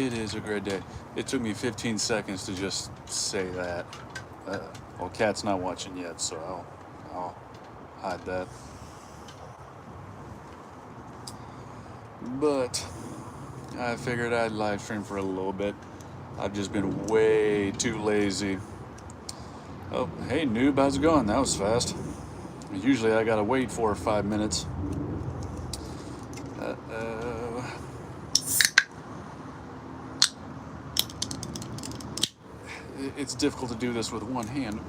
It is a great day. It took me 15 seconds to just say that. Well, Kat's not watching yet, so I'll hide that. But I figured I'd live stream for a little bit. I've just been way too lazy. Oh, hey noob, how's it going? That was fast. Usually I gotta wait 4 or 5 minutes. It's difficult to do this with one hand.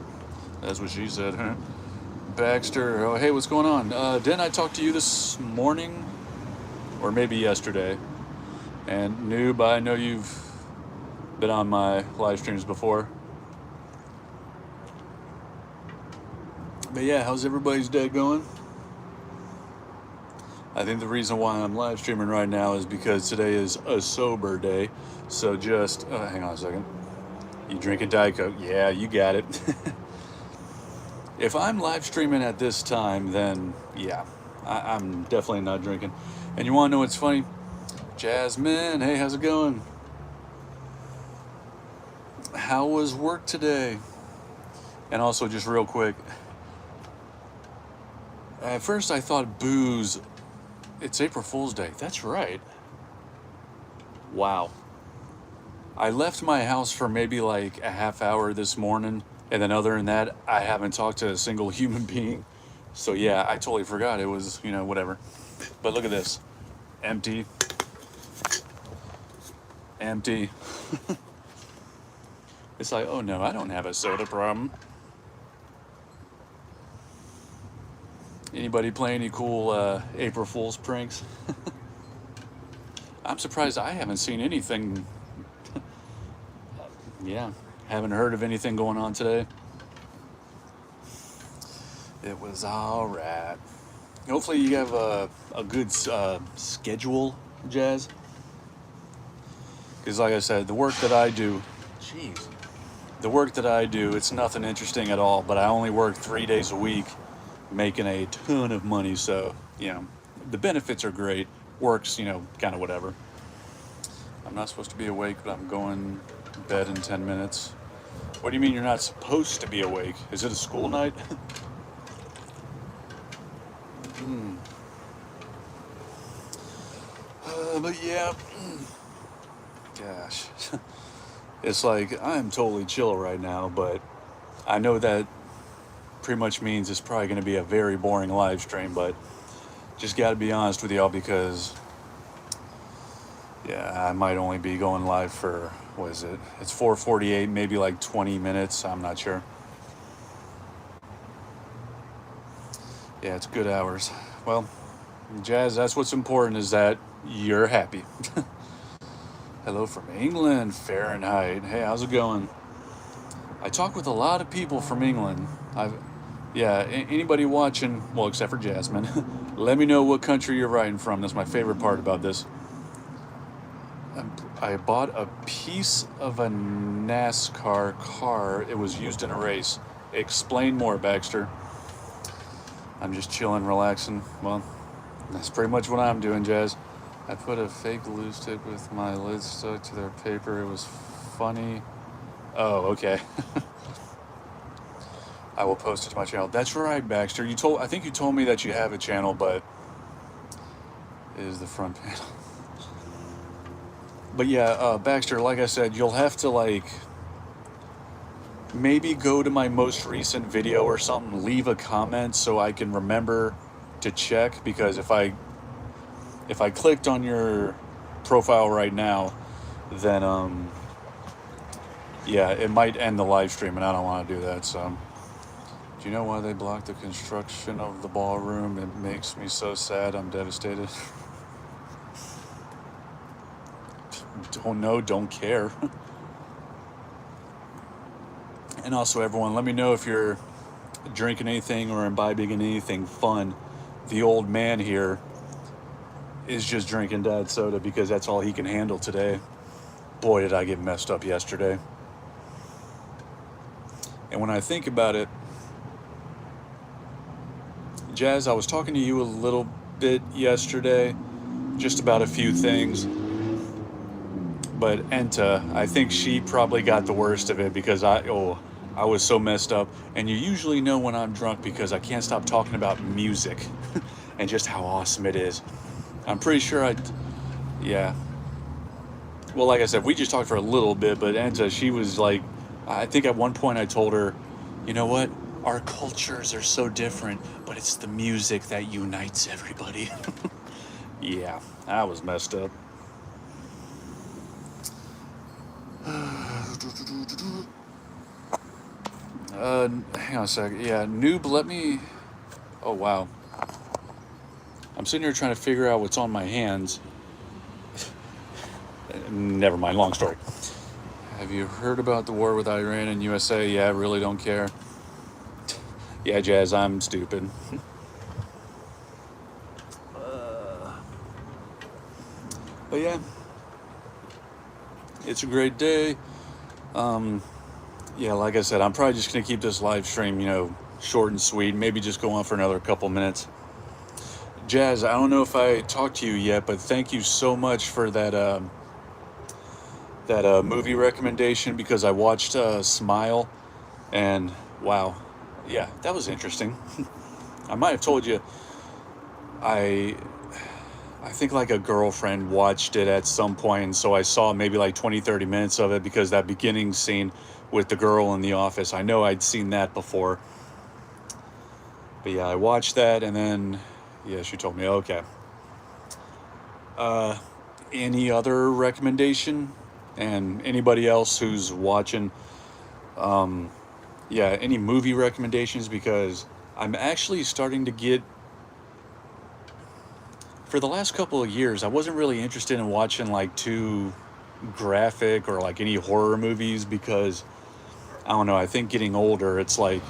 That's what she said, huh? Baxter, oh, hey, what's going on? Didn't I talk to you this morning? Or maybe yesterday? And noob, I know you've been on my live streams before. But yeah, how's everybody's day going? I think the reason why I'm live streaming right now is because today is a sober day. So just, hang on a second. You drinking Diet Coke? Yeah, you got it. If I'm live streaming at this time, then yeah, I'm definitely not drinking. And you want to know what's funny? Jasmine, hey, how's it going? How was work today? And also, just real quick, at first I thought booze, it's April Fool's Day. That's right. Wow. I left my house for maybe like a half hour this morning, and then other than that, I haven't talked to a single human being. So yeah, I totally forgot it was, whatever. But look at this. Empty. Empty. It's like, oh no, I don't have a soda problem. Anybody play any cool April Fool's pranks? I'm surprised I haven't seen anything. Yeah, haven't heard of anything going on today. It was all right. Hopefully you have a good schedule, Jazz. Because like I said, the work that I do, it's nothing interesting at all, but I only work 3 days a week, making a ton of money, so, the benefits are great. Work's, kind of whatever. I'm not supposed to be awake, but I'm going to bed in 10 minutes. What do you mean you're not supposed to be awake? Is it a school night? But yeah, gosh, it's like I'm totally chill right now, but I know that pretty much means it's probably going to be a very boring live stream, but just got to be honest with y'all because, yeah, I might only be going live for, what is it? It's 4:48, maybe like 20 minutes. I'm not sure. Yeah, it's good hours. Well, Jazz, that's what's important is that you're happy. Hello from England, Fahrenheit. Hey, how's it going? I talk with a lot of people from England. Anybody watching, well, except for Jasmine, let me know what country you're writing from. That's my favorite part about this. I bought a piece of a NASCAR car. It was used in a race. Explain more, Baxter. I'm just chilling, relaxing. Well, that's pretty much what I'm doing, Jazz. I put a fake glue stick with my lid stuck to their paper. It was funny. Oh, okay. I will post it to my channel. That's right, Baxter. I think you told me that you have a channel, but it is the front panel. But yeah, Baxter, like I said, you'll have to maybe go to my most recent video or something, leave a comment so I can remember to check, because if I clicked on your profile right now, then yeah, it might end the live stream, and I don't want to do that. So, do you know why they blocked the construction of the ballroom? It makes me so sad. I'm devastated. Don't know, don't care. And also, everyone, let me know if you're drinking anything or imbibing in anything fun. The old man here is just drinking diet soda because that's all he can handle today. Boy, did I get messed up yesterday. And when I think about it, Jazz, I was talking to you a little bit yesterday, just about a few things. but Enta, I think she probably got the worst of it because I was so messed up. And you usually know when I'm drunk because I can't stop talking about music and just how awesome it is. I'm pretty sure yeah. Well, like I said, we just talked for a little bit, but Enta, she was like, I think at one point I told her, you know what? Our cultures are so different, but it's the music that unites everybody. Yeah, I was messed up. Hang on a second. Yeah, noob, let me. Oh, wow. I'm sitting here trying to figure out what's on my hands. Never mind, long story. Have you heard about the war with Iran and USA? Yeah, I really don't care. Yeah, Jazz, I'm stupid. But yeah, it's a great day. Yeah, like I said, I'm probably just going to keep this live stream, short and sweet. Maybe just go on for another couple minutes. Jazz, I don't know if I talked to you yet, but thank you so much for that movie recommendation because I watched Smile, and wow, yeah, that was interesting. I might have told you, I think like a girlfriend watched it at some point, and so I saw maybe like 20-30 minutes of it because that beginning scene with the girl in the office, I know I'd seen that before. But yeah, I watched that, and then, yeah, she told me, okay. Any other recommendation? And anybody else who's watching, yeah, any movie recommendations? Because I'm actually starting to get, for the last couple of years, I wasn't really interested in watching like too graphic or like any horror movies because, I don't know, I think getting older, it's like,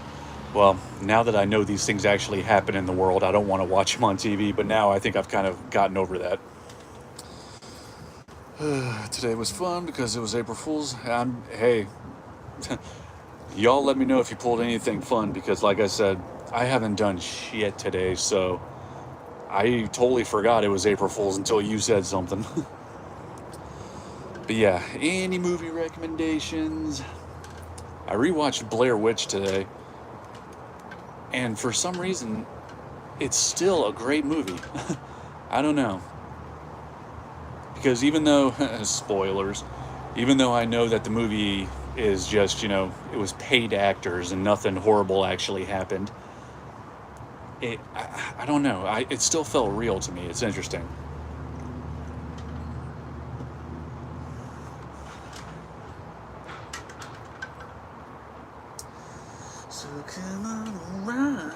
well, now that I know these things actually happen in the world, I don't want to watch them on TV, but now I think I've kind of gotten over that. Today was fun because it was April Fool's. Hey, y'all let me know if you pulled anything fun because, like I said, I haven't done shit today, so I totally forgot it was April Fool's until you said something. But yeah, any movie recommendations? I rewatched Blair Witch today, and for some reason, it's still a great movie. I don't know. Because even though, spoilers, even though I know that the movie is just, it was paid actors and nothing horrible actually happened, I don't know. It still felt real to me. It's interesting. So come on around.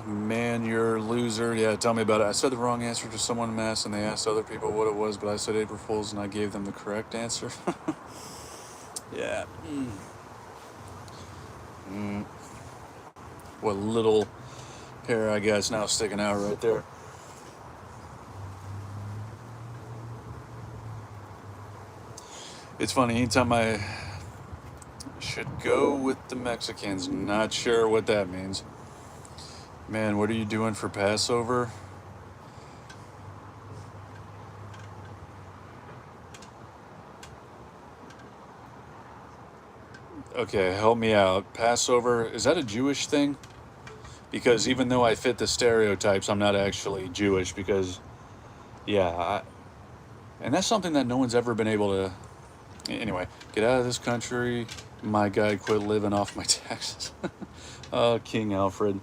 Man, you're a loser. Yeah, tell me about it. I said the wrong answer to someone in mass, and they asked other people what it was, but I said April Fool's, and I gave them the correct answer. Yeah. What little hair I got is now sticking out right there. It's funny, anytime I should go with the Mexicans, not sure what that means. Man, what are you doing for Passover? Okay, help me out. Passover, is that a Jewish thing? Because even though I fit the stereotypes, I'm not actually Jewish because, yeah, and that's something that no one's ever been able to. Anyway, get out of this country. My guy quit living off my taxes. Oh, King Alfred.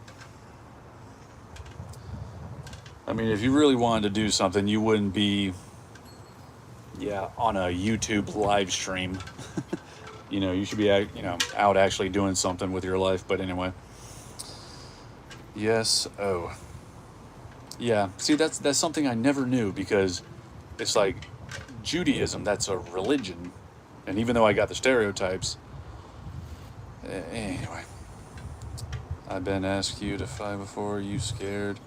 I mean, if you really wanted to do something, you wouldn't be, yeah, on a YouTube live stream. You should be, out actually doing something with your life. But anyway. Yes. Oh. Yeah. See, that's something I never knew because it's like Judaism, that's a religion. And even though I got the stereotypes, anyway. I've been asked you to fight before, you scared?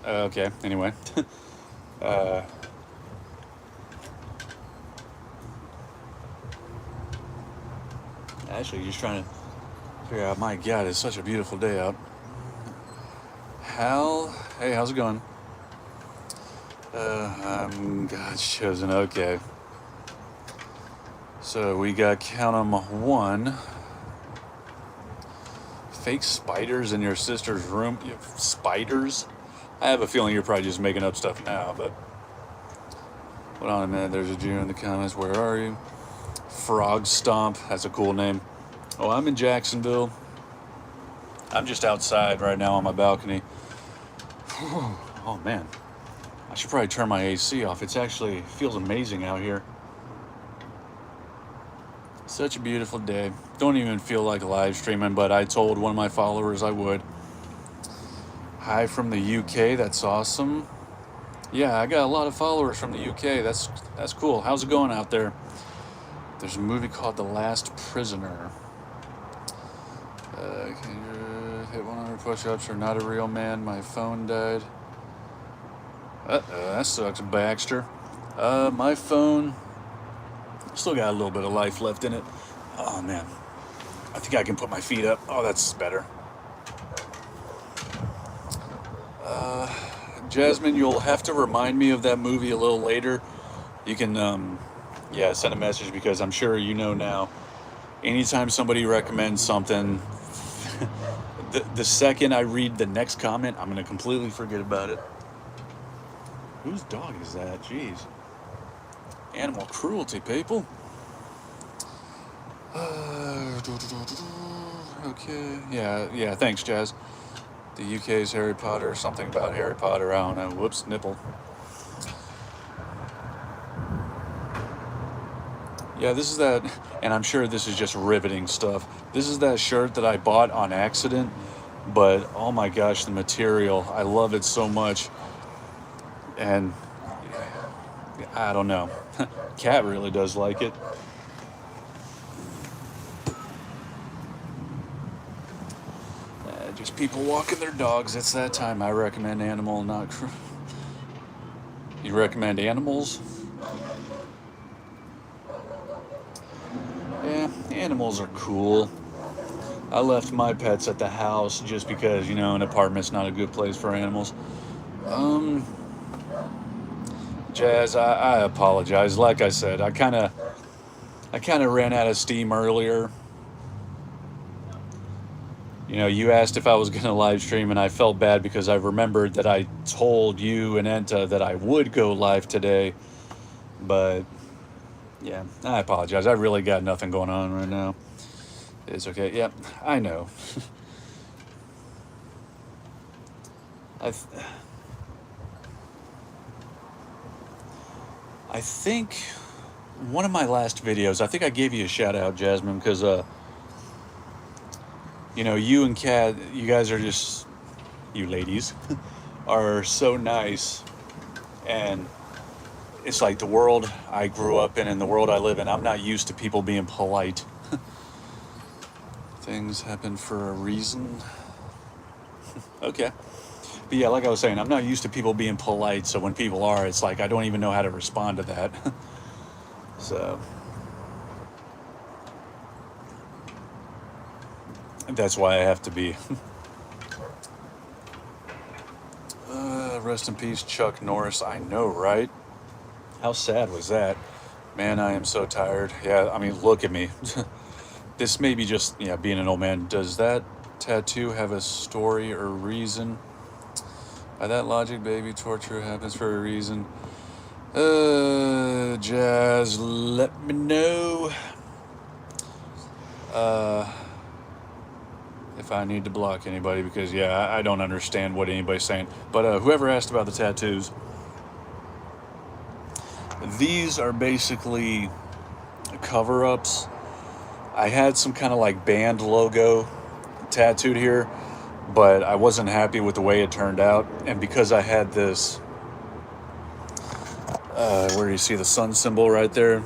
Okay, anyway. Actually, just trying to figure out, my God, it's such a beautiful day out. Hal. Hey, how's it going? God's chosen. Okay. So we got, count 'em, 1. Fake spiders in your sister's room. You have spiders? I have a feeling you're probably just making up stuff now, but... Hold on a minute. There's a Jew in the comments. Where are you? Frog Stomp. That's a cool name. Oh, I'm in Jacksonville. I'm just outside right now on my balcony. Oh, man. I should probably turn my AC off. It's actually feels amazing out here. Such a beautiful day. Don't even feel like live streaming, but I told one of my followers I would. Hi from the UK. That's awesome. Yeah, I got a lot of followers from the UK. That's cool. How's it going out there? There's a movie called The Last Prisoner. Can you hit 100 push-ups or not a real man? My phone died. That sucks, Baxter. My phone still got a little bit of life left in it. Oh, man. I think I can put my feet up. Oh, that's better. Jasmine, you'll have to remind me of that movie a little later. You can, send a message, because I'm sure you know now. Anytime somebody recommends something, the second I read the next comment, I'm going to completely forget about it. Whose dog is that? Jeez. Animal cruelty, people. Okay. Yeah, thanks, Jazz. The UK's Harry Potter, something about Harry Potter, I don't know. Whoops, nipple. Yeah, this is that, and I'm sure this is just riveting stuff. This is that shirt that I bought on accident, but oh my gosh, the material, I love it so much. And I don't know. Cat really does like it. Just people walking their dogs. It's that time. I recommend animal, not... You recommend animals? Yeah, animals are cool. I left my pets at the house just because, an apartment's not a good place for animals. Jazz, I apologize. Like I said, I kind of ran out of steam earlier. You asked if I was going to live stream, and I felt bad because I remembered that I told you and Enta that I would go live today. But, yeah, I apologize. I really got nothing going on right now. It's okay. Yep, I know. I think one of my last videos, I think I gave you a shout out, Jasmine, because, you and Kat, you guys are just, you ladies, are so nice. And it's like the world I grew up in and the world I live in, I'm not used to people being polite. Things happen for a reason. Okay. But yeah, like I was saying, I'm not used to people being polite, so when people are, it's like I don't even know how to respond to that. So that's why I have to be. Rest in peace, Chuck Norris. I know, right? How sad was that? Man, I am so tired. Yeah, I mean, look at me. This may be just, being an old man. Does that tattoo have a story or reason? By that logic, baby, torture happens for a reason. Jazz, let me know if I need to block anybody, because, I don't understand what anybody's saying. But whoever asked about the tattoos, these are basically cover-ups. I had some kind of like band logo tattooed here, but I wasn't happy with the way it turned out. And because I had this, where you see the sun symbol right there?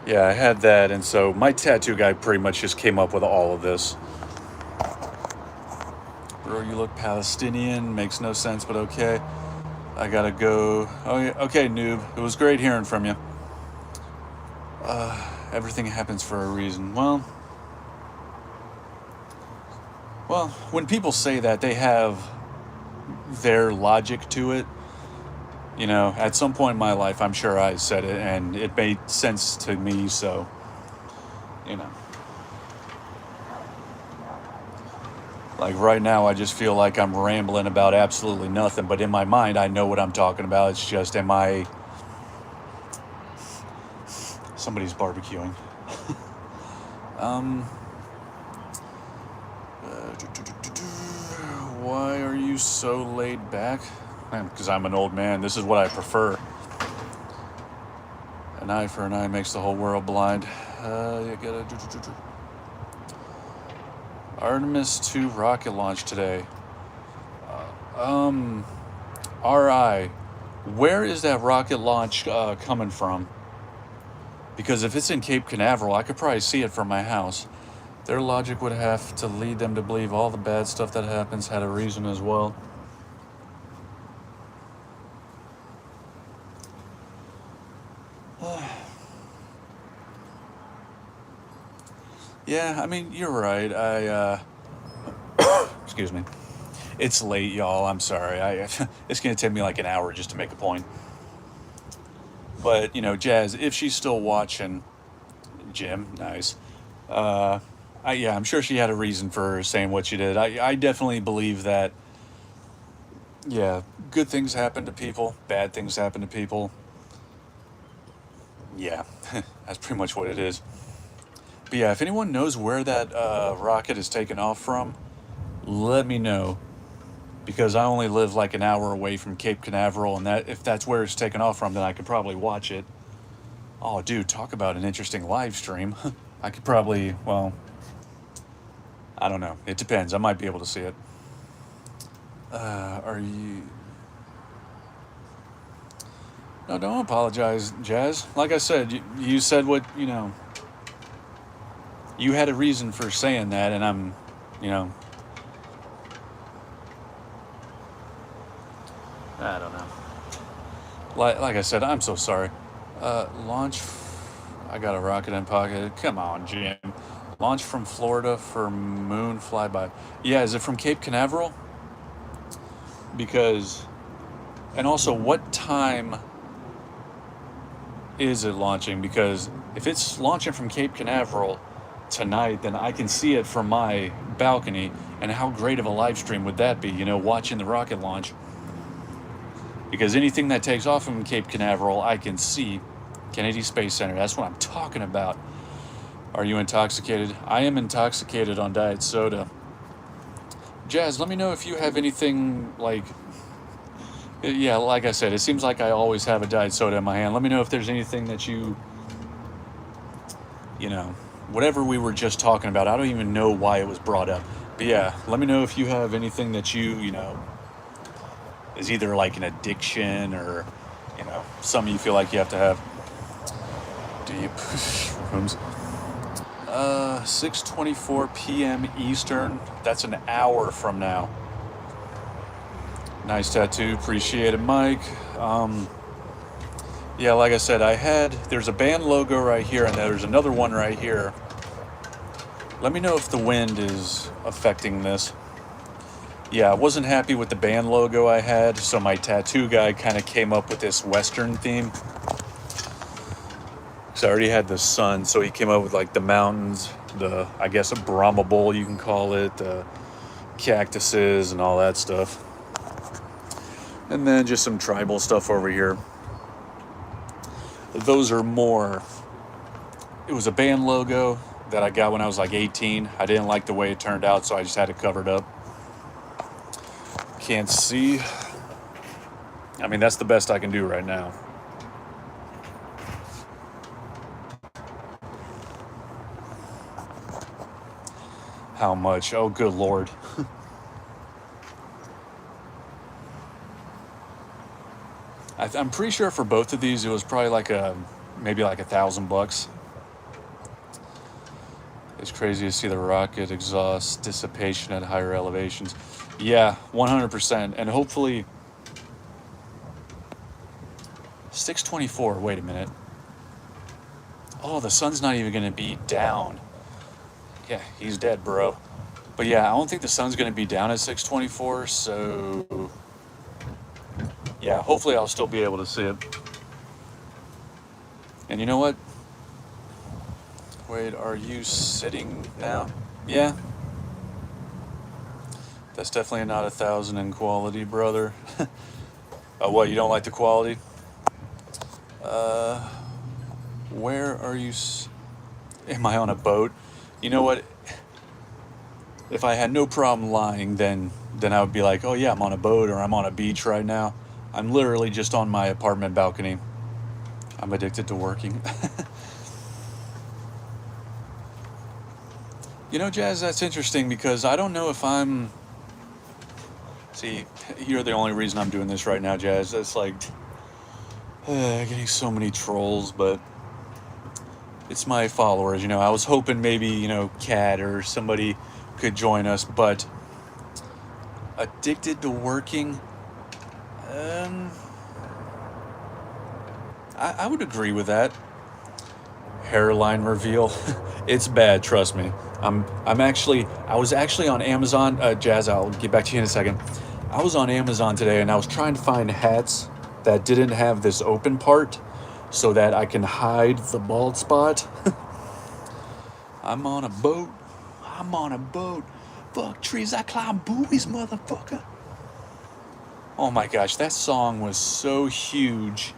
Yeah, I had that, and so my tattoo guy pretty much just came up with all of this. Bro, you look Palestinian. Makes no sense, but okay. I gotta go. Oh, yeah. Okay, noob. It was great hearing from you. Everything happens for a reason. Well, Well, when people say that, they have their logic to it. You know, at some point in my life, I'm sure I said it and it made sense to me, so, you know. Like right now, I just feel like I'm rambling about absolutely nothing, but in my mind, I know what I'm talking about. It's just, somebody's barbecuing. um, why are you so laid back? Because I'm an old man. This is what I prefer. An eye for an eye makes the whole world blind. You gotta Artemis 2 rocket launch today. RI, where is that rocket launch coming from? Because if it's in Cape Canaveral, I could probably see it from my house. Their logic would have to lead them to believe all the bad stuff that happens had a reason as well. Yeah, I mean, you're right. Excuse me. It's late, y'all. I'm sorry. It's going to take me like an hour just to make a point. But, you know, Jazz, if she's still watching, Jim, nice. Yeah, I'm sure she had a reason for saying what she did. I definitely believe that, yeah, good things happen to people, bad things happen to people. Yeah, that's pretty much what it is. But yeah, if anyone knows where that rocket is taken off from, let me know. Because I only live like an hour away from Cape Canaveral, and that if that's where it's taken off from, then I could probably watch it. Oh, dude, talk about an interesting live stream. I could probably, well, I don't know. It depends. I might be able to see it. Are you... No, don't apologize, Jazz. Like I said, you said what, you know... You had a reason for saying that, and I'm, you know... I don't know. Like I said, I'm so sorry. Launch... I got a rocket in pocket. Come on, Jim. Launch from Florida for moon flyby. Yeah, is it from Cape Canaveral? Because... And also, what time is it launching? Because if it's launching from Cape Canaveral tonight, then I can see it from my balcony. And how great of a live stream would that be, you know, watching the rocket launch? Because anything that takes off from Cape Canaveral, I can see. Kennedy Space Center, that's what I'm talking about. Are you intoxicated? I am intoxicated on diet soda. Jazz, let me know if you have anything like... Yeah, like I said, it seems like I always have a diet soda in my hand. Let me know if there's anything that you know, whatever we were just talking about. I don't even know why it was brought up. But yeah, let me know if you have anything that you know, is either like an addiction or, you know, something you feel like you have to have. Deep rooms. 6:24 p.m. Eastern. That's an hour from now. Nice tattoo. Appreciate it, Mike. Yeah, like I said, there's a band logo right here, and there's another one right here. Let me know if the wind is affecting this. Yeah, I wasn't happy with the band logo I had, so my tattoo guy kind of came up with this Western theme. Because I already had the sun, so he came up with like the mountains, I guess a Brahma bowl you can call it, the cactuses and all that stuff. And then just some tribal stuff over here. Those are more... It was a band logo that I got when I was like 18. I didn't like the way it turned out, so I just had it covered up. Can't see. I mean, that's the best I can do right now. How much? Oh, good Lord. I'm pretty sure for both of these, it was probably like maybe like $1,000. It's crazy to see the rocket exhaust dissipation at higher elevations. Yeah, 100%. And hopefully... 6:24, wait a minute. Oh, the sun's not even going to be down. Yeah, he's dead, bro. But But yeah, I don't think the sun's going to be down at 6:24, so yeah, hopefully I'll still be able to see it. And you know what? Wait, are you sitting now? Yeah, that's definitely not 1,000 in quality, brother. What, you don't like the quality? Uh, where are you? Am I on a boat? You know what? If I had no problem lying, then I would be like, oh yeah, I'm on a boat or I'm on a beach right now. I'm literally just on my apartment balcony. I'm addicted to working. You know, Jazz, that's interesting because I don't know if I'm. See, you're the only reason I'm doing this right now, Jazz. That's like getting so many trolls, but it's my followers. You know, I was hoping maybe, you know, Kat or somebody could join us, but addicted to working. I would agree with that. Hairline reveal. It's bad, trust me. I was actually on Amazon. Jazz, I'll get back to you in a second. I was on Amazon today and I was trying to find hats that didn't have this open part so that I can hide the bald spot. I'm on a boat. I'm on a boat. Fuck trees, I climb buoys, motherfucker. Oh my gosh, that song was so huge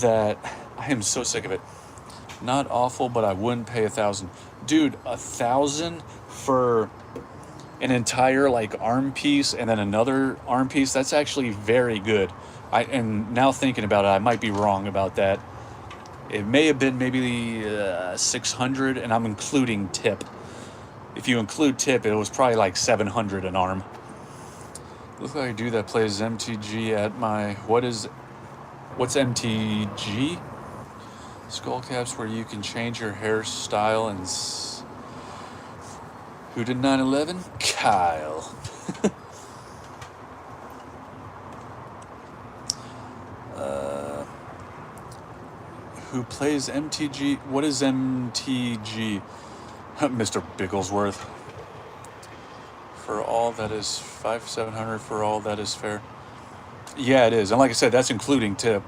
that I am so sick of it. Not awful, but I wouldn't pay 1,000. Dude, 1,000 for an entire like arm piece and then another arm piece, that's actually very good. And now thinking about it, I might be wrong about that. It may have been maybe 600, and I'm including tip. If you include tip, it was probably like 700 an arm. Looks like a dude that plays MTG at my... What's MTG? Skull caps where you can change your hairstyle and... Who did 9/11? Kyle. Who plays MTG? What is MTG? Mr. Bigglesworth. For all that is 700 for all that is fair. Yeah, it is. And like I said, that's including tip.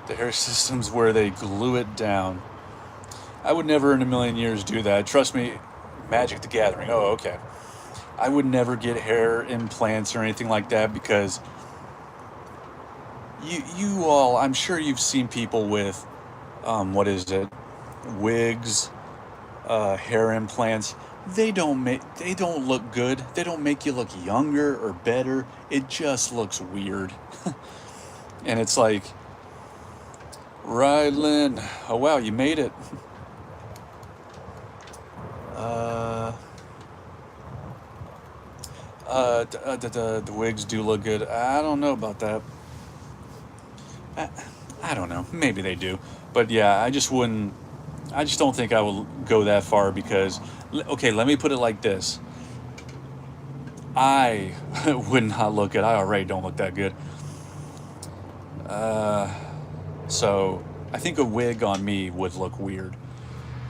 The hair system's where they glue it down. I would never in a million years do that. Trust me, Magic the Gathering. Oh, okay. I would never get hair implants or anything like that because you all, I'm sure you've seen people with, wigs, hair implants. They don't look good. They don't make you look younger or better. It just looks weird. And it's like, Rylan, oh wow, you made it. The wigs do look good. I don't know about that. I don't know. Maybe they do. But yeah, I just don't think I will go that far because, okay, let me put it like this. I would not look good. I already don't look that good. So I think a wig on me would look weird.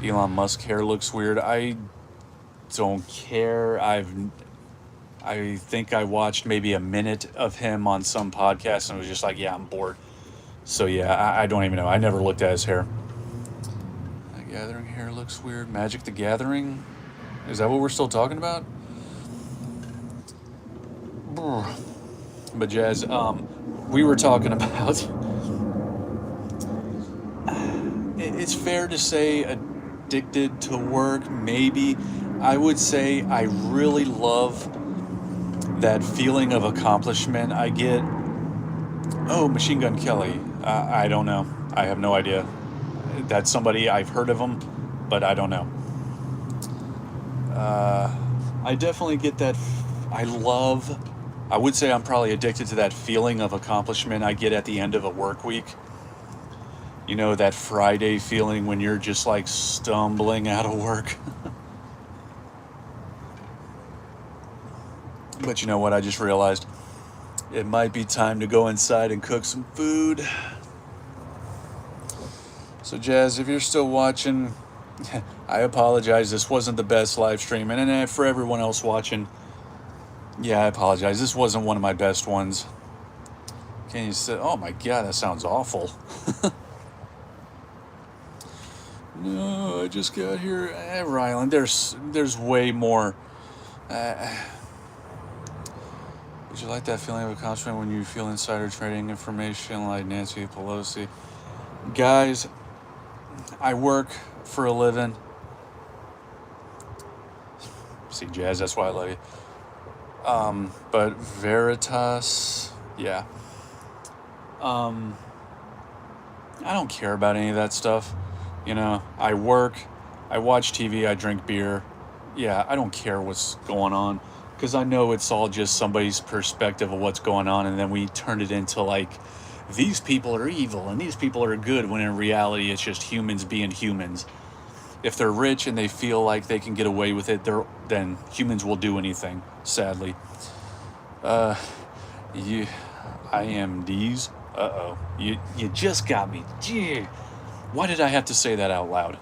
Elon Musk hair looks weird. I don't care. I think I watched maybe a minute of him on some podcast and was just like, yeah, I'm bored. So yeah, I don't even know. I never looked at his hair. The Gathering hair looks weird. Magic the Gathering? Is that what we're still talking about? But Jazz, we were talking about... It's fair to say addicted to work, maybe. I would say I really love that feeling of accomplishment I get. Oh, Machine Gun Kelly. I don't know. I have no idea. That's somebody, I've heard of him, but I don't know. I definitely get that. I would say I'm probably addicted to that feeling of accomplishment I get at the end of a work week. You know, that Friday feeling when you're just like stumbling out of work. But you know what? I just realized it might be time to go inside and cook some food. So Jazz, if you're still watching, I apologize. This wasn't the best live stream. And then for everyone else watching, yeah, I apologize. This wasn't one of my best ones. Can you say, oh my God, that sounds awful. No, I just got here. Ryland, there's way more. Would you like that feeling of accomplishment when you feel insider trading information like Nancy Pelosi? Guys, I work for a living. See, Jazz, that's why I love you. But Veritas, yeah. I don't care about any of that stuff. You know, I work, I watch TV, I drink beer. Yeah, I don't care what's going on because I know it's all just somebody's perspective of what's going on, and then we turn it into like these people are evil and these people are good, when in reality it's just humans being humans. If they're rich and they feel like they can get away with it, then humans will do anything, sadly. IMDs. Uh-oh. You just got me. Gee. Why did I have to say that out loud?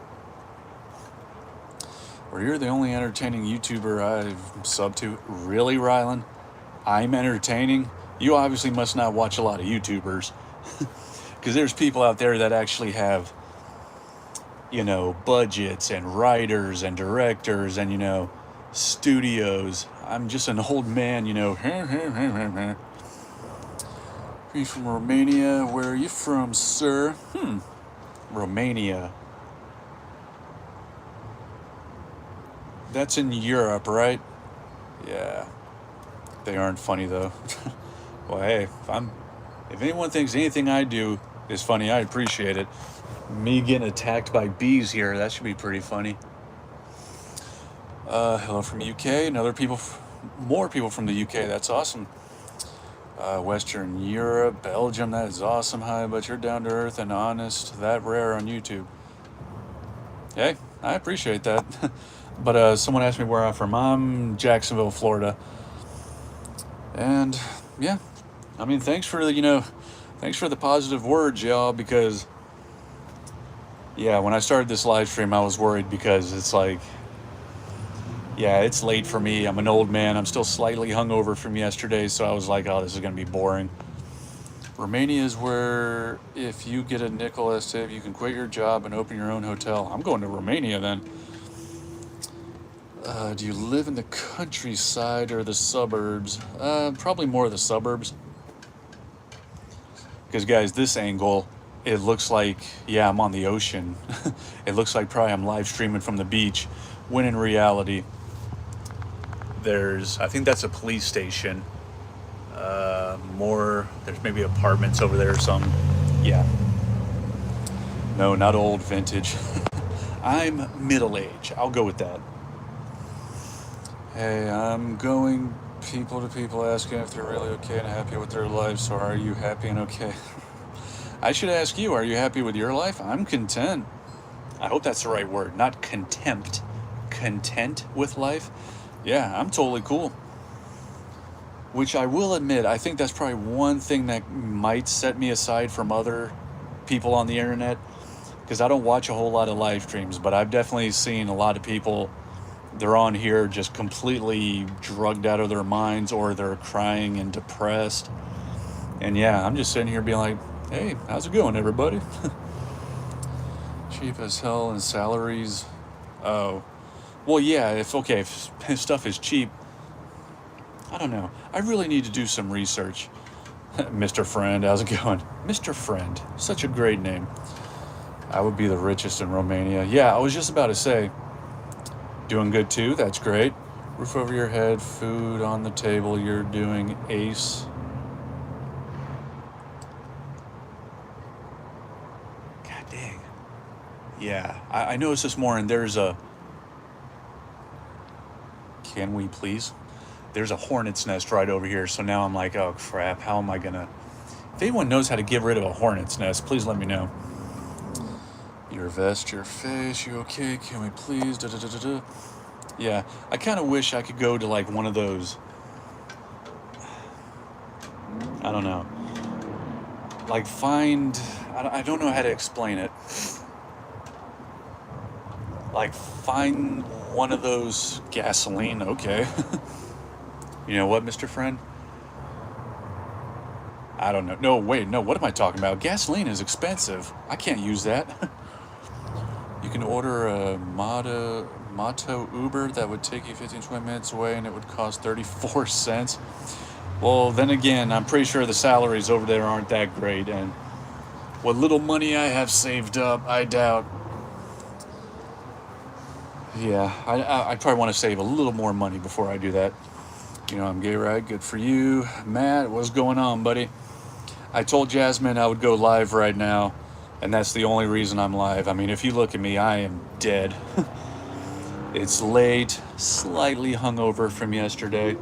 Or you're the only entertaining YouTuber I've subbed to. Really, Rylan? I'm entertaining? You obviously must not watch a lot of YouTubers. Because there's people out there that actually have, you know, budgets and writers and directors and, you know, studios. I'm just an old man, you know. Are you from Romania? Where are you from, sir? Romania. That's in Europe, right? Yeah. They aren't funny, though. Well, hey, if anyone thinks anything I do is funny, I appreciate it. Me getting attacked by bees here, that should be pretty funny. Hello from UK. More people from the UK. That's awesome. Western Europe, Belgium. That is awesome. Hi, but you're down to earth and honest. That rare on YouTube. Hey, I appreciate that. But someone asked me where I'm from. I'm Jacksonville, Florida. And yeah, I mean, thanks for the positive words, y'all, because yeah, when I started this live stream, I was worried because it's like, yeah, it's late for me. I'm an old man. I'm still slightly hungover from yesterday, so I was like, oh, this is going to be boring. Romania is where if you get a nickel as tip, you can quit your job and open your own hotel. I'm going to Romania then. Do you live in the countryside or the suburbs? Probably more the suburbs. Because, guys, this angle, it looks like, yeah, I'm on the ocean. It looks like probably I'm live streaming from the beach, when in reality, I think that's a police station. There's maybe apartments over there or something. Yeah. No, not old, vintage. I'm middle-aged. I'll go with that. Hey, I'm going people to people asking if they're really okay and happy with their life. So are you happy and okay? I should ask you, are you happy with your life? I'm content. I hope that's the right word, not contempt. Content with life? Yeah, I'm totally cool. Which I will admit, I think that's probably one thing that might set me aside from other people on the internet, because I don't watch a whole lot of live streams, but I've definitely seen a lot of people, they're on here just completely drugged out of their minds, or they're crying and depressed. And yeah, I'm just sitting here being like, hey, how's it going, everybody? Cheap as hell and salaries. Oh, well, yeah, if stuff is cheap, I don't know. I really need to do some research. Mr. Friend, how's it going? Mr. Friend, such a great name. I would be the richest in Romania. Yeah, I was just about to say, doing good too, that's great. Roof over your head, food on the table, you're doing ace. God dang. Yeah, I noticed this morning, can we please? There's a hornet's nest right over here, so now I'm like, oh crap, how am I gonna... If anyone knows how to get rid of a hornet's nest, please let me know. Your vest, your face, you okay? Can we please? Da, da, da, da, da. Yeah, I kind of wish I could go to like one of those, I don't know, like I don't know how to explain it. Like, find one of those gasoline, okay. You know what, Mr. Friend? I don't know. No, wait, no, what am I talking about? Gasoline is expensive. I can't use that. You can order a Motto Uber that would take you 15, 20 minutes away and it would cost 34 cents. Well, then again, I'm pretty sure the salaries over there aren't that great, and what little money I have saved up, I doubt. Yeah, I probably want to save a little more money before I do that. You know, I'm gay, right? Good for you. Matt, what's going on, buddy? I told Jasmine I would go live right now, and that's the only reason I'm live. I mean, if you look at me, I am dead. It's late, slightly hungover from yesterday.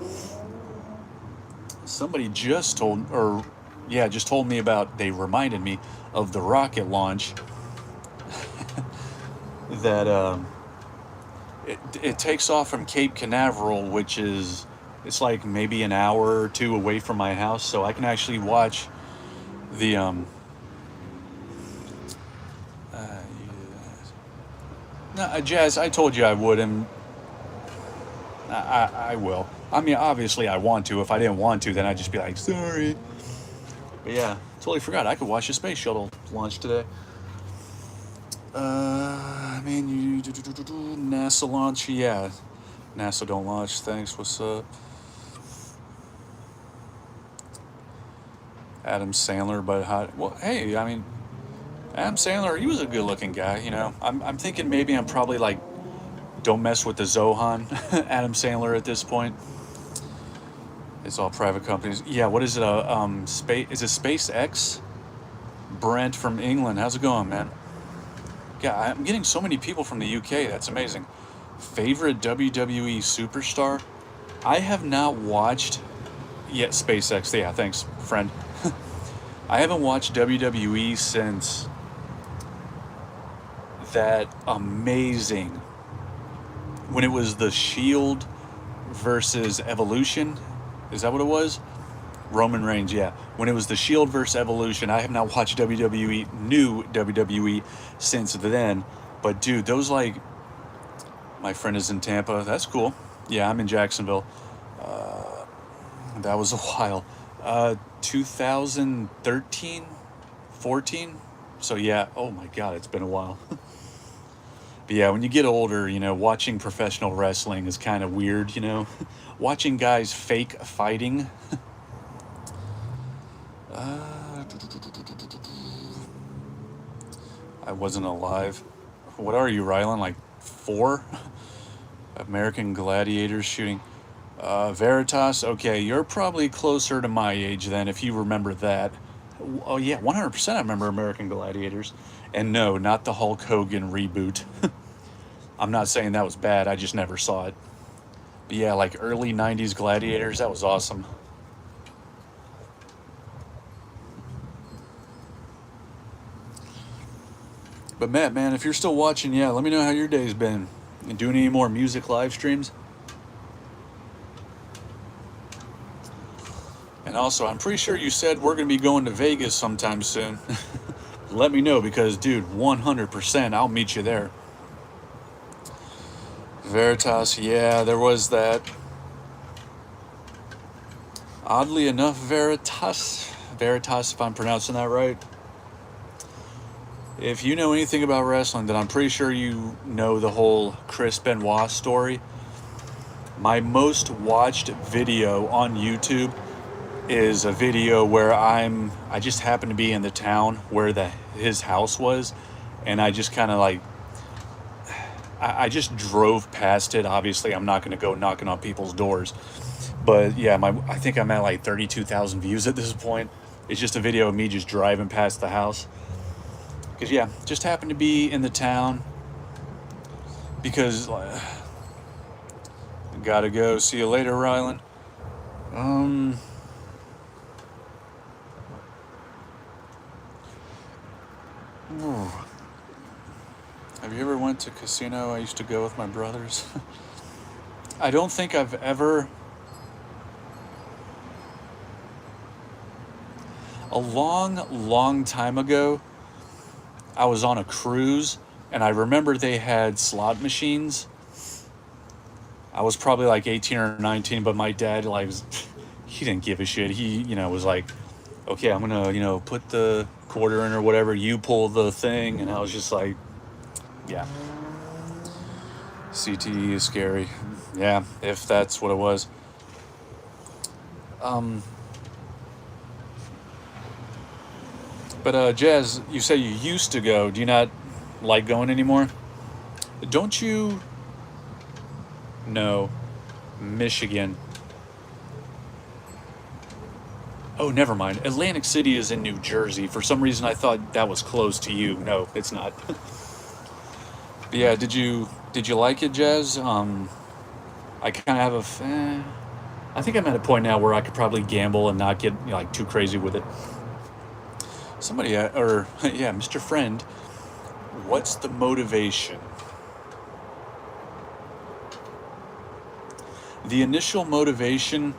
Somebody just told, just told me about, they reminded me of the rocket launch that it takes off from Cape Canaveral, which is, it's like maybe an hour or two away from my house, so I can actually watch the no, Jazz, I told you I would, and I will. I mean, obviously I want to. If I didn't want to, then I'd just be like, sorry. But yeah, totally forgot I could watch the space shuttle launch today. I mean, NASA launch, yeah. NASA don't launch, thanks, what's up? Adam Sandler, but hot. Well, hey, I mean, Adam Sandler, he was a good-looking guy, you know. I'm thinking maybe I'm probably like, don't mess with the Zohan, Adam Sandler at this point. It's all private companies. Yeah, what is it? Space? Is it SpaceX? Brent from England, how's it going, man? Yeah, I'm getting so many people from the UK. That's amazing. Favorite WWE superstar? I have not watched yet. SpaceX. Yeah, thanks, friend. I haven't watched WWE since that amazing, when it was the Shield versus Evolution. Is that what it was? Roman Reigns, yeah. When it was the Shield versus Evolution, I have not watched WWE, new WWE, since then. But dude, those, like, my friend is in Tampa. That's cool. Yeah, I'm in Jacksonville. That was a while. 2013, 14. So yeah, oh my God, it's been a while. But yeah, when you get older, you know, watching professional wrestling is kind of weird, you know. Watching guys fake fighting. I wasn't alive. What are you, Rylan? Like 4? American Gladiators shooting. Veritas, okay, you're probably closer to my age then, if you remember that. Oh yeah, 100% I remember American Gladiators. And no, not the Hulk Hogan reboot. I'm not saying that was bad, I just never saw it. But yeah, like early 90s Gladiators, that was awesome. But Matt, man, if you're still watching, yeah, let me know how your day's been. You doing any more music live streams? And also, I'm pretty sure you said we're going to be going to Vegas sometime soon. Let me know, because, dude, 100%, I'll meet you there. Veritas, yeah, there was that. Oddly enough, Veritas, if I'm pronouncing that right. If you know anything about wrestling, then I'm pretty sure you know the whole Chris Benoit story. My most watched video on YouTube is a video where I just happen to be in the town where his house was, and I just kind of like, I just drove past it. Obviously, I'm not going to go knocking on people's doors, but yeah, I think I'm at like 32,000 views at this point. It's just a video of me just driving past the house. Because yeah, just happened to be in the town. Because gotta go. See you later, Rylan. Have you ever went to casino? I used to go with my brothers. I don't think I've ever. A long, long time ago, I was on a cruise, and I remember they had slot machines. I was probably like 18 or 19, but my dad, like, he didn't give a shit. He, was like, okay, I'm gonna, put the quarter in or whatever. You pull the thing, and I was just like, yeah, CTE is scary. Yeah, if that's what it was. Um, but Jazz, you say you used to go. Do you not like going anymore? Don't you know Michigan? Oh, never mind. Atlantic City is in New Jersey. For some reason, I thought that was close to you. No, it's not. But yeah, did you like it, Jazz? I kind of have I think I'm at a point now where I could probably gamble and not get like too crazy with it. Somebody or yeah, Mr. Friend, what's the motivation? The initial motivation,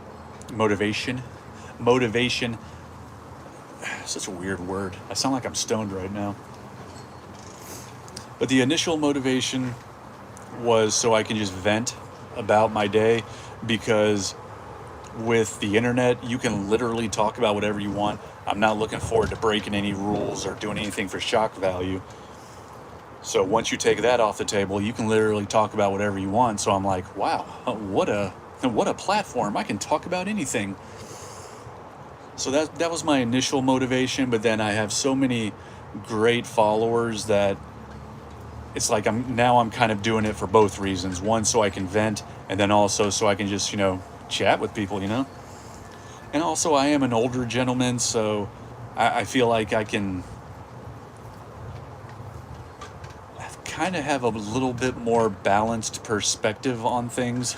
such a weird word. I sound like I'm stoned right now. But the initial motivation was so I can just vent about my day, because with the internet, you can literally talk about whatever you want. I'm not looking forward to breaking any rules or doing anything for shock value. So once you take that off the table, you can literally talk about whatever you want. So I'm like, wow, what a platform. I can talk about anything. So that was my initial motivation, but then I have so many great followers that it's like I'm kind of doing it for both reasons. One, so I can vent, and then also so I can just, chat with people, And also I am an older gentleman, so I feel like I can kind of have a little bit more balanced perspective on things.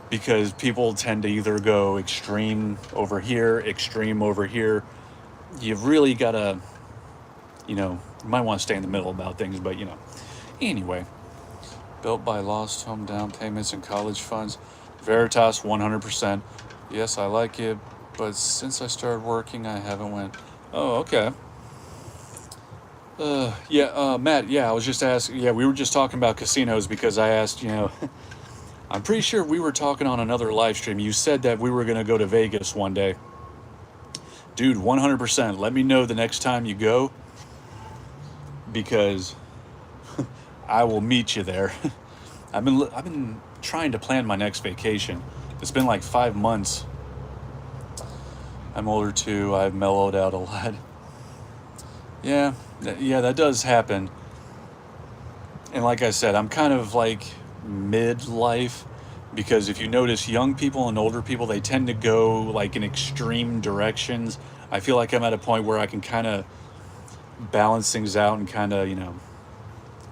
Because people tend to either go extreme over here, extreme over here. You've really got to, you might want to stay in the middle about things, but, Anyway, built by lost home down payments and college funds. Veritas, 100%. Yes, I like it, but since I started working, I haven't went. Oh, okay. Matt, yeah, I was just asking. Yeah, we were just talking about casinos because I asked, I'm pretty sure we were talking on another live stream. You said that we were going to go to Vegas one day. Dude, 100%. Let me know the next time you go, because I will meet you there. I've been trying to plan my next vacation. It's been like 5 months. I'm older too. I've mellowed out a lot. Yeah, that does happen. And like I said, I'm kind of like midlife, because if you notice, young people and older people, they tend to go like in extreme directions. I feel like I'm at a point where I can kind of balance things out and kind of,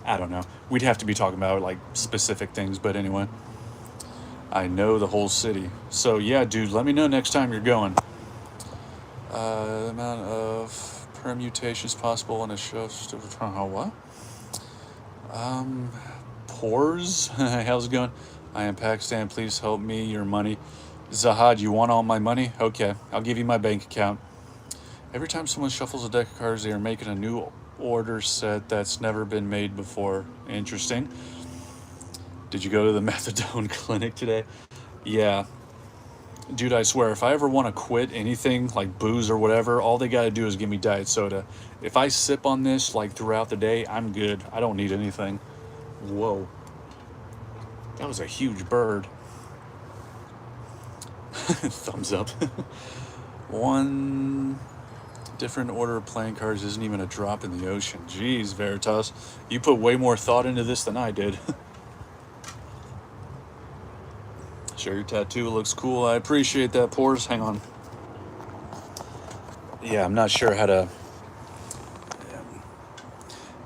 I don't know. We'd have to be talking about like specific things, but anyway. I know the whole city. So yeah, dude, let me know next time you're going. Amount of permutations possible in a show. What? Pores? How's it going? I am Pakistan. Please help me. Your money. Zahad, you want all my money? Okay, I'll give you my bank account. Every time someone shuffles a deck of cards, they are making a new order set that's never been made before. Interesting. Did you go to the methadone clinic today? Yeah. Dude, I swear, if I ever want to quit anything, like booze or whatever, all they got to do is give me diet soda. If I sip on this, like, throughout the day, I'm good. I don't need anything. Whoa. That was a huge bird. Thumbs up. One different order of playing cards isn't even a drop in the ocean. Jeez, Veritas. You put way more thought into this than I did. Sure, your tattoo looks cool. I appreciate that, Pores. Hang on. Yeah, I'm not sure how to...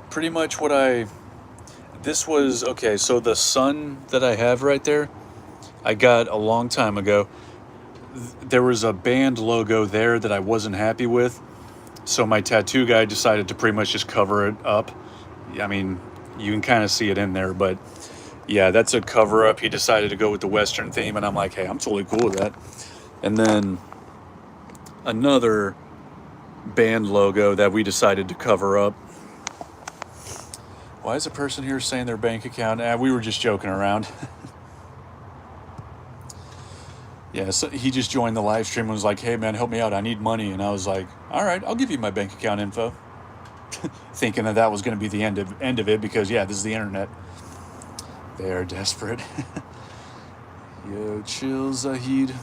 Pretty much this was... Okay, so the sun that I have right there, I got a long time ago. There was a band logo there that I wasn't happy with. So my tattoo guy decided to pretty much just cover it up. I mean, you can kind of see it in there, but... Yeah, that's a cover-up. He decided to go with the Western theme, and I'm like, hey, I'm totally cool with that. And then another band logo that we decided to cover up. Why is a person here saying their bank account? We were just joking around. Yeah, so he just joined the live stream and was like, hey man, help me out, I need money. And I was like, all right, I'll give you my bank account info. Thinking that was going to be the end of it, because yeah, this is the internet. They are desperate. Yo, chill, Zahid.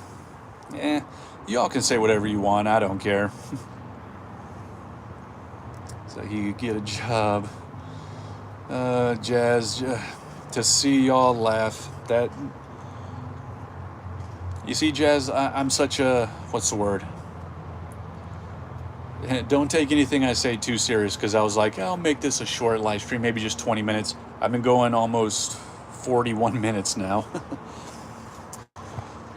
Y'all can say whatever you want, I don't care. Zahid, get a job. Jazz, to see y'all laugh, that... You see, Jazz, I'm such a... What's the word? Don't take anything I say too serious, because I was like, I'll make this a short live stream, maybe just 20 minutes. I've been going almost 41 minutes now.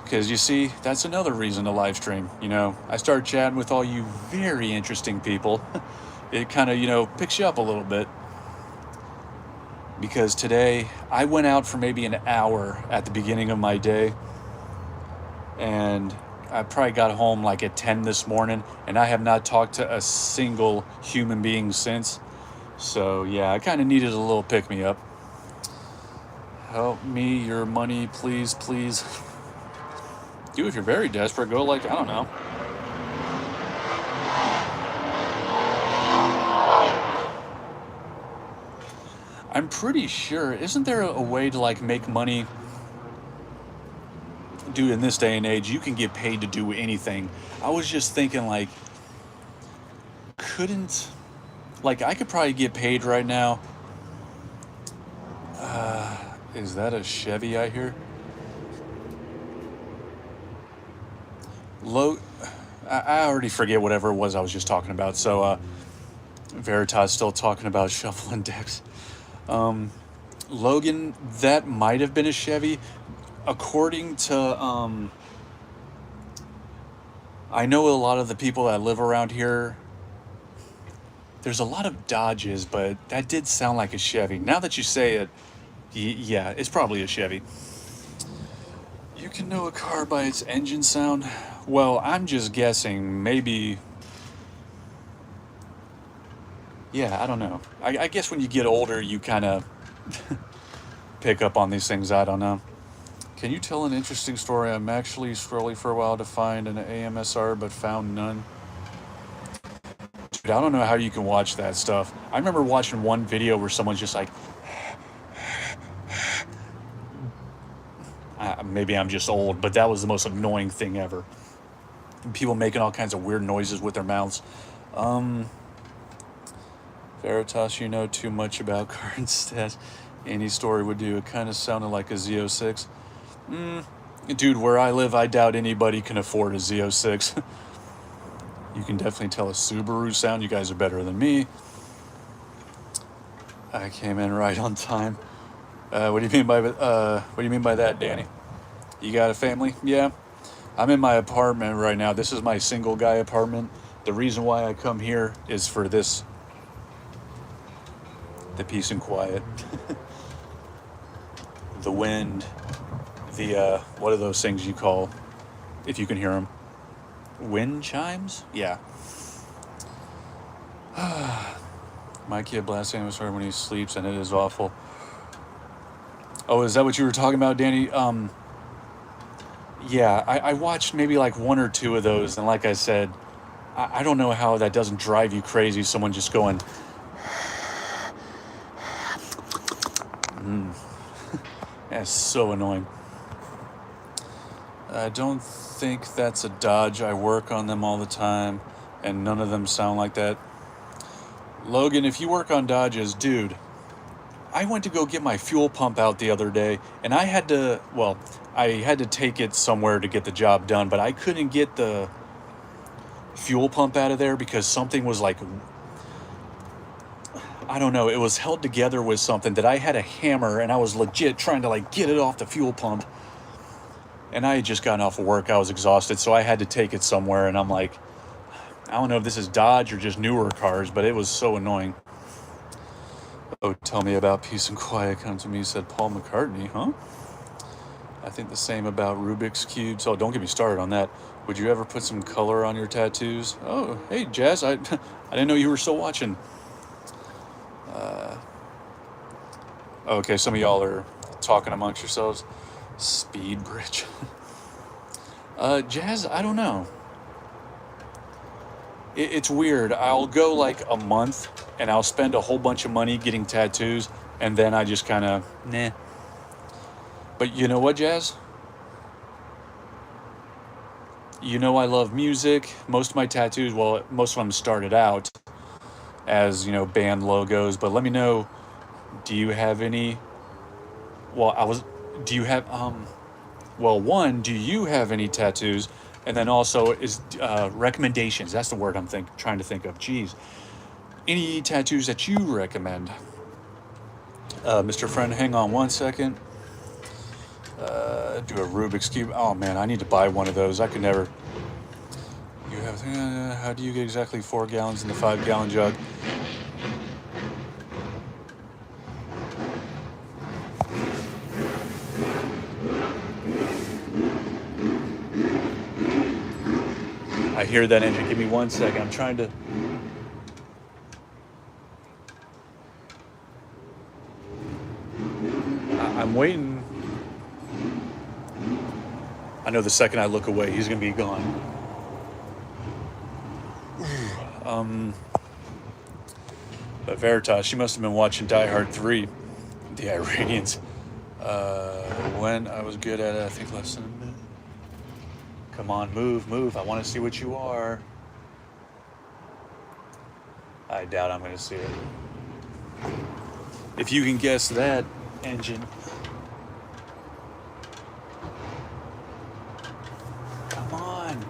Because you see, that's another reason to live stream. You know, I start chatting with all you very interesting people. It kind of, you know, picks you up a little bit. Because today, I went out for maybe an hour at the beginning of my day. And I probably got home like at 10 this morning, and I have not talked to a single human being since. So yeah, I kind of needed a little pick-me-up. Help me, your money, please, please. Dude, if you're very desperate, go like, I don't know. I'm pretty sure, isn't there a way to like make money? Dude, in this day and age, you can get paid to do anything. I was just thinking, like, I could probably get paid right now. Is that a Chevy I hear? I already forget whatever it was I was just talking about. So, Veritas still talking about shuffling decks. Logan, that might have been a Chevy. According to, I know a lot of the people that live around here, there's a lot of Dodges, but that did sound like a Chevy. Now that you say it, yeah, it's probably a Chevy. You can know a car by its engine sound? Well, I'm just guessing, maybe... Yeah, I don't know. I guess when you get older, you kind of pick up on these things, I don't know. Can you tell an interesting story? I'm actually scrolling for a while to find an AMSR, but found none. Dude, I don't know how you can watch that stuff. I remember watching one video where someone's just like... maybe I'm just old, but that was the most annoying thing ever. People making all kinds of weird noises with their mouths. Veritas, you know too much about current stats. Any story would do. It kind of sounded like a Z06. Dude, where I live, I doubt anybody can afford a Z06. You can definitely tell a Subaru sound. You guys are better than me. I came in right on time. What do you mean by that, Danny? You got a family? Yeah. I'm in my apartment right now. This is my single guy apartment. The reason why I come here is for this. The peace and quiet. The wind. The, what are those things you call, if you can hear them? Wind chimes? Yeah. My kid blasts atmosphere when he sleeps, and it is awful. Oh, is that what you were talking about, Danny? Yeah, I watched maybe like one or two of those, and like I said, I don't know how that doesn't drive you crazy, someone just going... That's so annoying. I don't think that's a Dodge. I work on them all the time, and none of them sound like that. Logan, if you work on Dodges, dude, I went to go get my fuel pump out the other day, and I had to take it somewhere to get the job done, but I couldn't get the fuel pump out of there because something was like, I don't know, it was held together with something that I had a hammer, and I was legit trying to like get it off the fuel pump. And I had just gotten off of work. I was exhausted, so I had to take it somewhere. And I'm like, I don't know if this is Dodge or just newer cars, but it was so annoying. Oh, tell me about peace and quiet. Come to me, said Paul McCartney, huh? I think the same about Rubik's Cubes. Oh, don't get me started on that. Would you ever put some color on your tattoos? Oh, hey, Jazz, I didn't know you were still watching. Okay, some of y'all are talking amongst yourselves. Speed bridge. Jazz, I don't know. It's weird. I'll go like a month and I'll spend a whole bunch of money getting tattoos, and then I just kind of, nah. But you know what, Jazz? You know I love music. Most of my tattoos, well, most of them started out as, band logos, but let me know, do you have any, well, do you have, well, one, do you have any tattoos? And then also is recommendations. That's the word I'm trying to think of. Jeez. Any tattoos that you recommend? Mr. Friend, hang on one second. Do a Rubik's Cube. Oh man, I need to buy one of those. I could never. You have. How do you get exactly 4 gallons in the 5-gallon jug? I hear that engine. Give me one second. I'm trying to. I'm waiting. I know the second I look away, he's gonna be gone. But Veritas, she must have been watching Die Hard 3, the Iranians. When I was good at it, I think less than a minute. Come on, move, move. I want to see what you are. I doubt I'm going to see it. If you can guess that engine. Come on.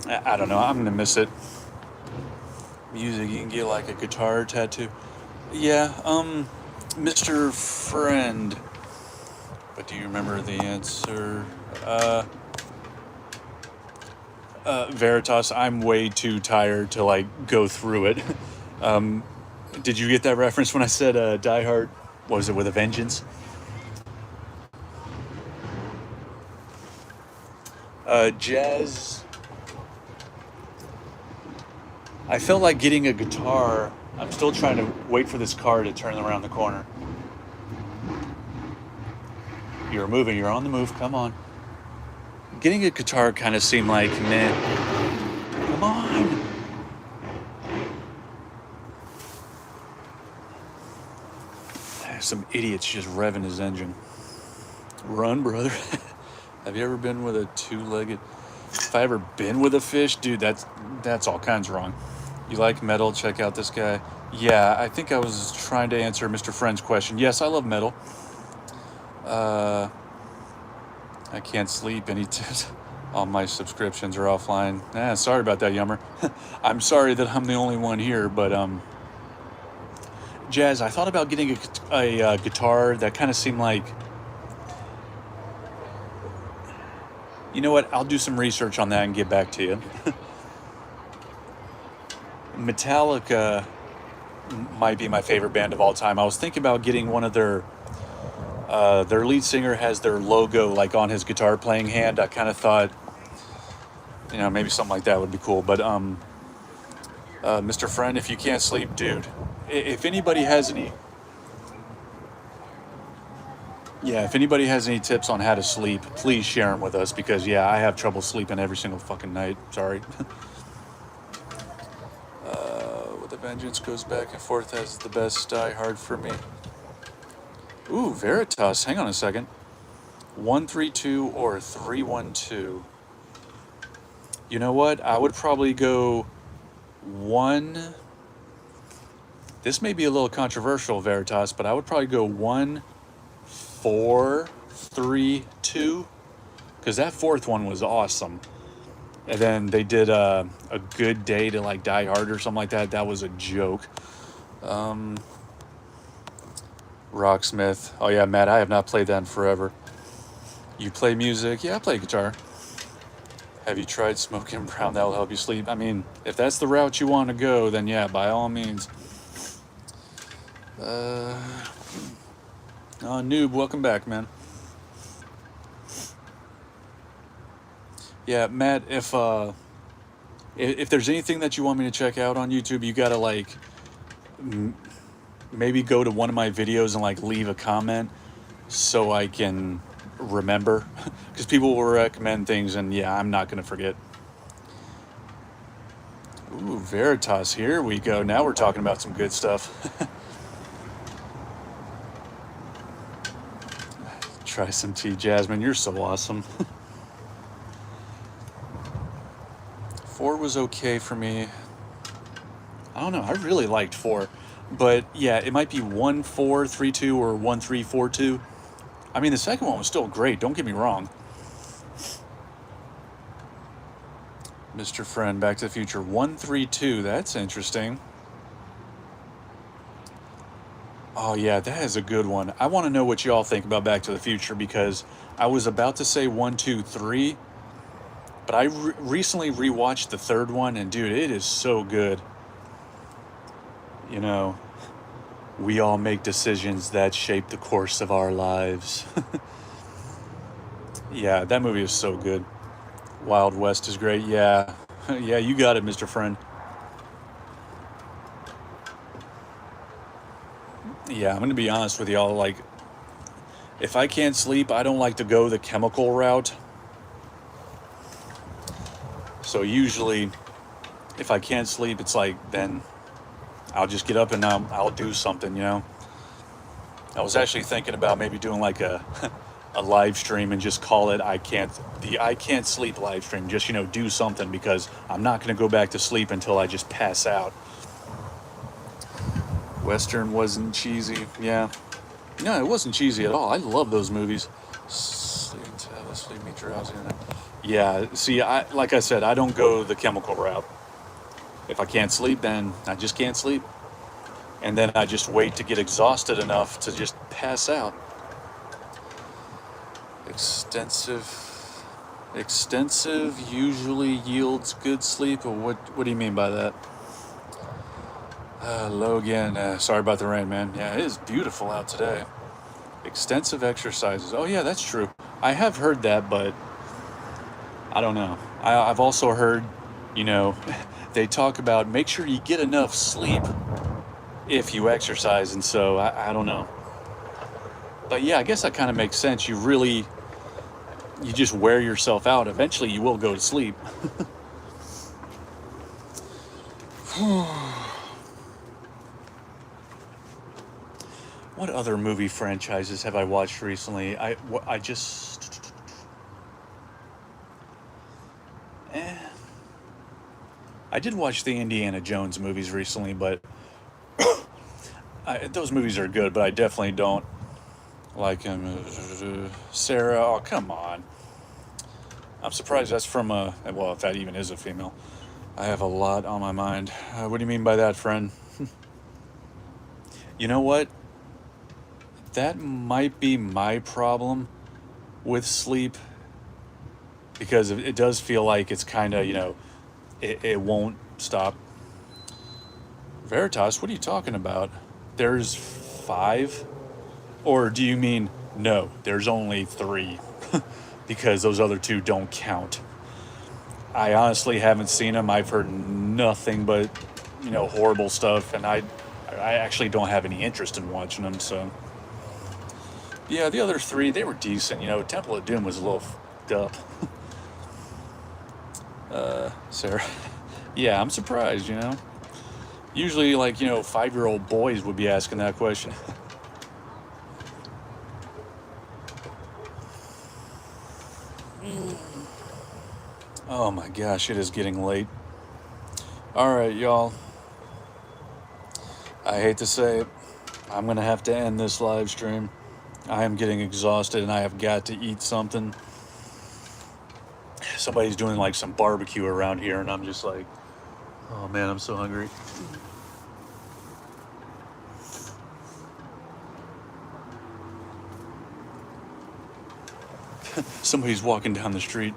I don't know. I'm going to miss it. Music, you can get like a guitar tattoo. Yeah, Mr. Friend. But do you remember the answer? Veritas, I'm way too tired to like go through it. Did you get that reference when I said Die Hard? What was it, with a Vengeance? Jazz. I felt like getting a guitar. I'm still trying to wait for this car to turn around the corner. You're moving. You're on the move. Come on. Getting a guitar kind of seemed like, meh. Come on. Some idiot's just revving his engine. Run, brother. Have you ever been with a two-legged? If I ever been with a fish, dude, that's all kinds wrong. You like metal? Check out this guy. Yeah, I think I was trying to answer Mr. Friend's question. Yes, I love metal. I can't sleep. Any tips? All my subscriptions are offline. Sorry about that, Yummer. I'm sorry that I'm the only one here, but Jazz, I thought about getting a guitar that kind of seemed like. You know what? I'll do some research on that and get back to you. Metallica might be my favorite band of all time. I was thinking about getting one of their lead singer has their logo like on his guitar playing hand. I kind of thought, maybe something like that would be cool. But Mr. Friend, if you can't sleep, dude, if anybody has any, if anybody has any tips on how to sleep, please share them with us because I have trouble sleeping every single fucking night. Sorry. With a Vengeance goes back and forth as the best Die Hard for me. Ooh, Veritas. Hang on a second. 132 or 312. You know what? I would probably go 1. This may be a little controversial, Veritas, but I would probably go 1, 4, 3, 2, because that fourth one was awesome. And then they did a Good Day to like Die Hard or something like that. That was a joke. Rocksmith. Oh yeah, Matt, I have not played that in forever. You play music? Yeah, I play guitar. Have you tried smoking brown? That will help you sleep. I mean, if that's the route you want to go, then yeah, by all means. Noob, welcome back, man. Yeah, Matt, if If there's anything that you want me to check out on YouTube, you gotta like maybe go to one of my videos and like leave a comment so I can remember, because people will recommend things and yeah, I'm not gonna forget. Ooh, Veritas, here we go. Now we're talking about some good stuff. Try some tea, Jasmine. You're so awesome. 4 was okay for me. I don't know. I really liked 4. But yeah, it might be 1-4-3-2 or 1-3-4-2. I mean, the second one was still great. Don't get me wrong. Mr. Friend, Back to the Future. 1-3-2. That's interesting. Oh, yeah, that is a good one. I want to know what y'all think about Back to the Future, because I was about to say 1-2-3, but I recently rewatched the third one, and dude, it is so good. You know, we all make decisions that shape the course of our lives. Yeah, that movie is so good. Wild West is great. Yeah, yeah, you got it, Mr. Friend. Yeah, I'm going to be honest with y'all. Like, if I can't sleep, I don't like to go the chemical route. So usually, if I can't sleep, it's like, then I'll just get up and I'll do something, you know? I was actually thinking about maybe doing like a live stream and just call it I can't sleep live stream. Just, you know, do something, because I'm not going to go back to sleep until I just pass out. Western wasn't cheesy. Yeah. No, it wasn't cheesy at all. I love those movies. Sleep me drowsy. Yeah, see, like I said, I don't go the chemical route. If I can't sleep, then I just can't sleep. And then I just wait to get exhausted enough to just pass out. Extensive usually yields good sleep. Or what do you mean by that? Logan, sorry about the rain, man. Yeah, it is beautiful out today. Extensive exercises. Oh, yeah, that's true. I have heard that, but I don't know. I've also heard, you know, they talk about make sure you get enough sleep if you exercise, and so I don't know. But yeah, I guess that kind of makes sense. You just wear yourself out. Eventually, you will go to sleep. What other movie franchises have I watched recently? I just... I did watch the Indiana Jones movies recently, but... those movies are good, but I definitely don't like them. Sarah, oh, come on. I'm surprised that's from well, if that even is a female. I have a lot on my mind. What do you mean by that, friend? You know what? That might be my problem with sleep, because it does feel like it's kind of, you know, it won't stop. Veritas, what are you talking about? There's 5? Or do you mean, no, there's only 3, because those other 2 don't count? I honestly haven't seen them. I've heard nothing but, you know, horrible stuff, and I actually don't have any interest in watching them, so... Yeah, the other 3, they were decent. You know, Temple of Doom was a little fucked up. Sarah. Yeah, I'm surprised, you know. Usually, like, you know, 5-year-old boys would be asking that question. Oh my gosh, it is getting late. Alright, y'all. I hate to say it. I'm going to have to end this live stream. I am getting exhausted and I have got to eat something. Somebody's doing like some barbecue around here and I'm just like, oh man, I'm so hungry. Somebody's walking down the street.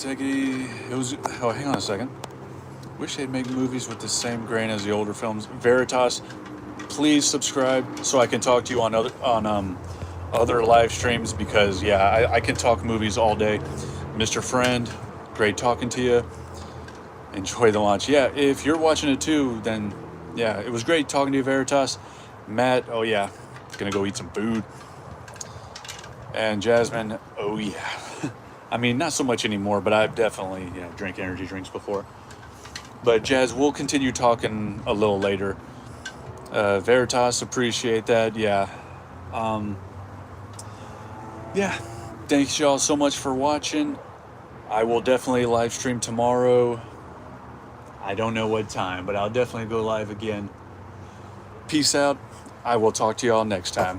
Hang on a second. Wish they'd make movies with the same grain as the older films. Veritas, please subscribe so I can talk to you on other live streams, because yeah, I can talk movies all day. Mr. Friend, Great talking to you. Enjoy the launch. Yeah, if you're watching it too, then yeah, it was great talking to you, Veritas. Matt, oh yeah, gonna go eat some food. And Jasmine, oh yeah. I mean, not so much anymore, but I've definitely drank energy drinks before. But Jazz, we'll continue talking a little later. Veritas, appreciate that. Yeah. Yeah. Thanks y'all so much for watching. I will definitely live stream tomorrow. I don't know what time, but I'll definitely go live again. Peace out. I will talk to y'all next time.